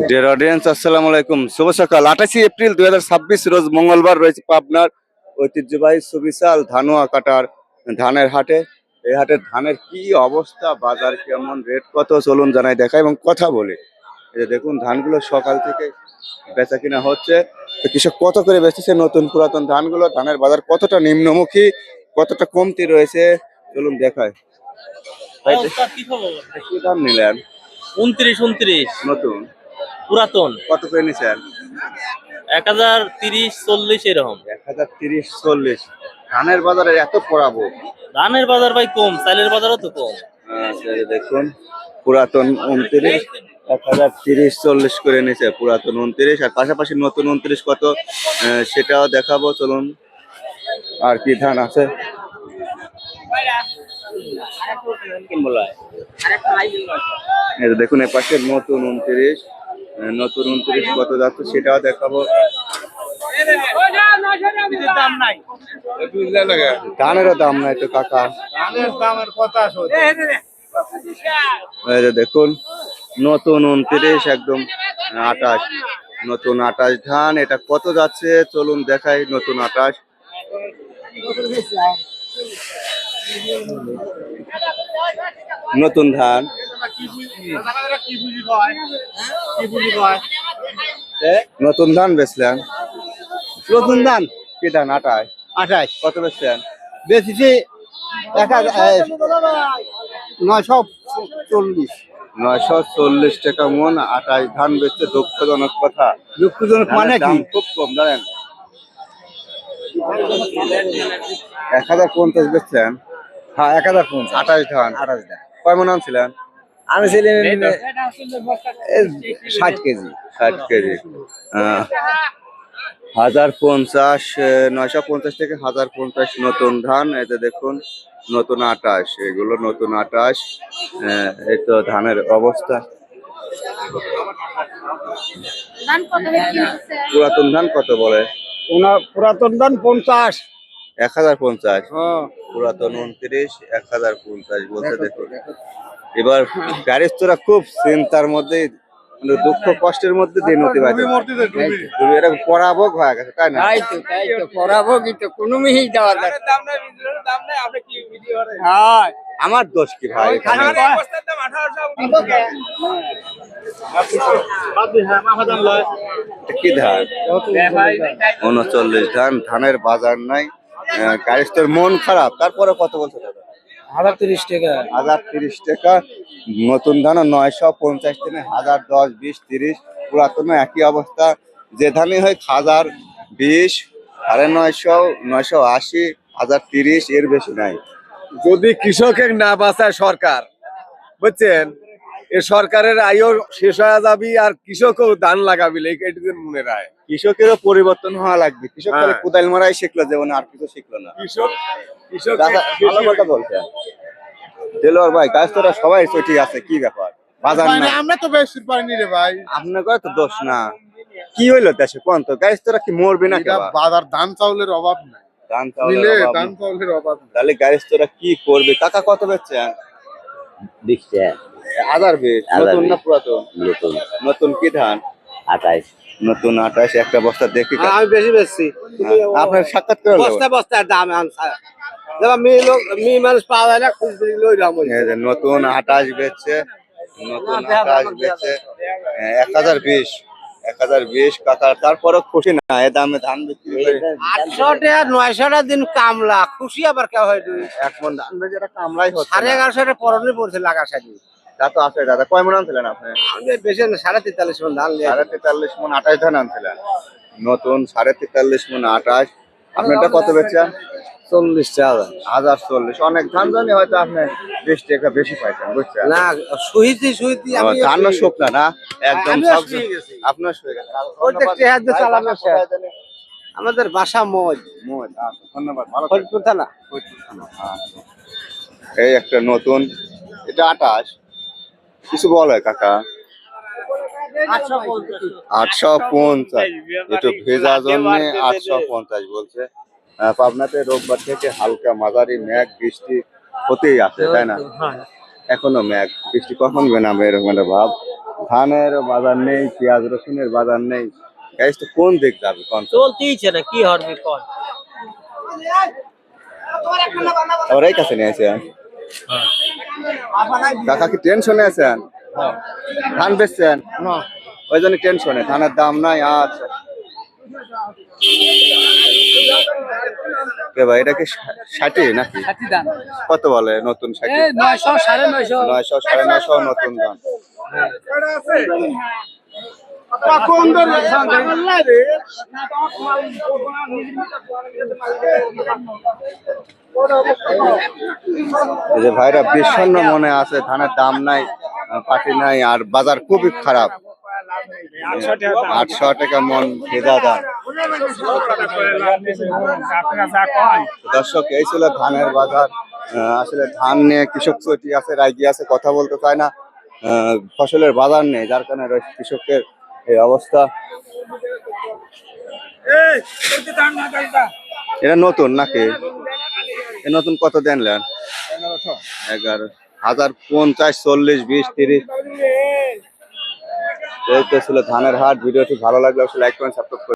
Dear audience, আসসালামু আলাইকুম। শুভ সকাল। 28 এপ্রিল 2026 রোজ মঙ্গলবার রয়েছে পাবনার ঐতিহ্যবাহী সুবিশাল ধানুয়া কাটার ধানের হাটে। এই হাটের ধানের কি অবস্থা, বাজার কেমন, রেট কত, চলুন জানাই দেখা এবং কথা বলি। এই যে দেখুন ধানগুলো সকাল থেকে বেচা কিনা হচ্ছে। তো কৃষক কত করে বেচতেছে নতুন পুরাতন ধানগুলো, ধানের বাজার কতটা নিম্নমুখী, কতটা কমতি রয়েছে, চলুন দেখায়। কি দাম নিলেন? 29 নতুন পুরাতন কত করে নিছেন? 1030-40 এরকম। 1030-40। ধানের বাজারে এত পড়াবো? ধানের বাজার ভাই কম, চালের বাজারও তো কম। দেখুন পুরাতন 29, 1030-40 করে নিছে পুরাতন 29, আর পাশাপাশি নতুন 29 কত সেটাও দেখাবো, চলুন। আর কি ধান আছে এই যে দেখুন, এ পাশে নতুন 29, নতুন 29 কত যাচ্ছে সেটাও দেখাবো। ধানেরও দাম নাই তো কাকা, ধানের দামের কথা এই যে দেখুন নতুন 29 একদম 28, নতুন 28 ধান। এটা কত যাচ্ছে চলুন দেখাই। নতুন 28 নতুন ধান, নতুন ধান বেচলেন? নতুন ধান কি ধান? 28। 28 কত বেচলেন? বেশিছে 940। 940 টাকা মন 28 ধান বেচতে, দুঃখজনক কথা। দুঃখজনক মানে কি? দাম খুব কম জানেন। 1050 বেচছেন? হ্যাঁ 1050। 28 ধান। 28 ধান কয় মন আনছিলেন? আমি ছিলাম 60 কেজি। 60 কেজি। 1050, 950 থেকে 1050 নতুন ধান। এতে দেখুন নতুন 28, এগুলো নতুন 28। এই তো ধানের অবস্থা। পুরাতন ধান কত বলে? পুরাতন ধান 50। 1050। হ্যাঁ পুরাতন 29, 1050 বলছে। দেখুন এবার গাড়ির তোরা খুব চিন্তার মধ্যে, মানে দুঃখ কষ্টের মধ্যে দিন অতিবাহিত। এটা পরাভোগ হয়ে গেছে, তাই না? তাই তো পরাবো কিন্তু কোনো মিহি দেওয়া যায় হ্যাঁ আমার দোষ কি ভাই? এখানে কি ধান? 39 ধান। ধানের বাজার নাই, গাড়ির তোর মন খারাপ। তারপরে কত বলছে দাদা? 1030 টাকা। 1030 টাকা। নতুন ধান 950 থেকে 1010, 20, 30। পুরাতন একই অবস্থা। যে ধানই হয় 1020, 950, 980, 1030, এর বেশি নাই। যদি কৃষকের না বাঁচায় সরকার, বুঝছেন, এ সরকারের আয়ও শেষ হয়ে যাবি আর কৃষকও ধান লাগাবি, এইটুকু মনে রায়। কৃষকেরও পরিবর্তন হওয়া লাগবে। কৃষক খালি হ্যাঁ। কোদাল মারাই শিখলো, যেমন আর কিছু শিখলো না। কৃষক দাদা, ভালো কথা বলছেন। দেলোয়ার ভাই, কাজ তোরা সবাই ঠিক আছে, কি ব্যাপার? বাজার না, আমরা তো বেশি পাইনি রে ভাই। আপনার তো দোষ না। কি হইলো দেশে কোন তো? গাছ তোরা কি মরবি না? এটা বাজার ধান চাউলের অভাব নাই। ধান মিলে চাউলের অভাব ধান নেই। চাউলের অভাব নাই। তাহলে গাছ তোরা কি করবে? কাকা কত বেচছেন? 1020। নতুন না পুরাতন? নতুন কি ধান? 28। নতুন 28। একটা বস্তা দেখি। আমি বেশি বেশি আপনার সাক্ষাৎ করে নেবো। বস্তার দাম মেয়ে মানুষ পাওয়া যায় না, খুব লই দাম। এই যে নতুন 28 বেচছে, নতুন 28 বেচছে 1020। 1020 কাকা, তারপরে খুশি না এ দামে ধান বিক্রি করে? 800 টাকা 900 টাকা দিন কামলা, খুশি আবার কেউ হয় তুই। এক মন ধান বেচে এটা কামড়াই হচ্ছে না। 1150 টাকা পরনে পড়ছে লাগা সাজি। তা তো আছে দাদা। কয় মন আনছিলেন আপনি? আমি বেশি না 43.5 মণ ধান লিয়ে 43.5 মন 28 ধান আনছিলেন। নতুন 43.5 মন 28। আপনি এটা কত বেচছেন? 40 টাকা। 1040। অনেক ধান জানি হয়তো আপনি 20 টাকা বেশি পাইছেন, বুঝছেন? না সুইতি আমি ধান শুকনা না একদম আমিও সব। শুয়ে গেছি। আপনার শুয়ে গেছে। প্রত্যেকটি হাত দিয়ে চালানো শেষ। আমাদের বাসা মজ। ধন্যবাদ, ভালো থাকবেন। ফরিদপুর থানা। এই একটা নতুন, এটা 28। কিছু বলে কাকা? 850। একটু ভেজা জন্য 850 বলছে। পাবনাতে রোববার থেকে হালকা মাঝারি মেঘ বৃষ্টি হতেই আছে, তাই না? এখনো মেঘ বৃষ্টি কখন বেনাবে এরকম একটা ভাব। ধানের বাজার নেই, পেঁয়াজ রসুনের বাজার নেই। গাইস তো কোন দিক যাবে কোন? চলতেইছে না, কি হরবি কর। আবার এই কাছে নিয়ে আসেন। কাকা কি টেনশনে আছেন? ধান বেচছেন? ওই জন্য টেনশনে, ধানের দাম নাই। আচ্ছা কে ভাই, এটা কি 60 নাকি? কত বলে নতুন 60? 900 950 900 950 নতুন ধান। এই যে ভাইরা বিষণ্ণ মনে আছে, ধানের দাম নাই, পাটি নাই, আর বাজার খুবই খারাপ। 800 টাকা মন ভেজা ধান। দর্শক, এই ছিল ধানের বাজার। আসলে ধান নিয়ে কৃষক চটি আছে, রাজি আছে, কথা বলতে চায় না। ফসলের বাজার নেই, যার কারণে কৃষকের এই অবস্থা। এটা নতুন নাকি? এ নতুন কত দেনলেন? 11,000, 50, 40, 20, 30। এই তো ছিল ধানের হাট। ভিডিওটি ভালো লাগলে অবশ্যই লাইক করেন, সাবস্ক্রাইব করুন।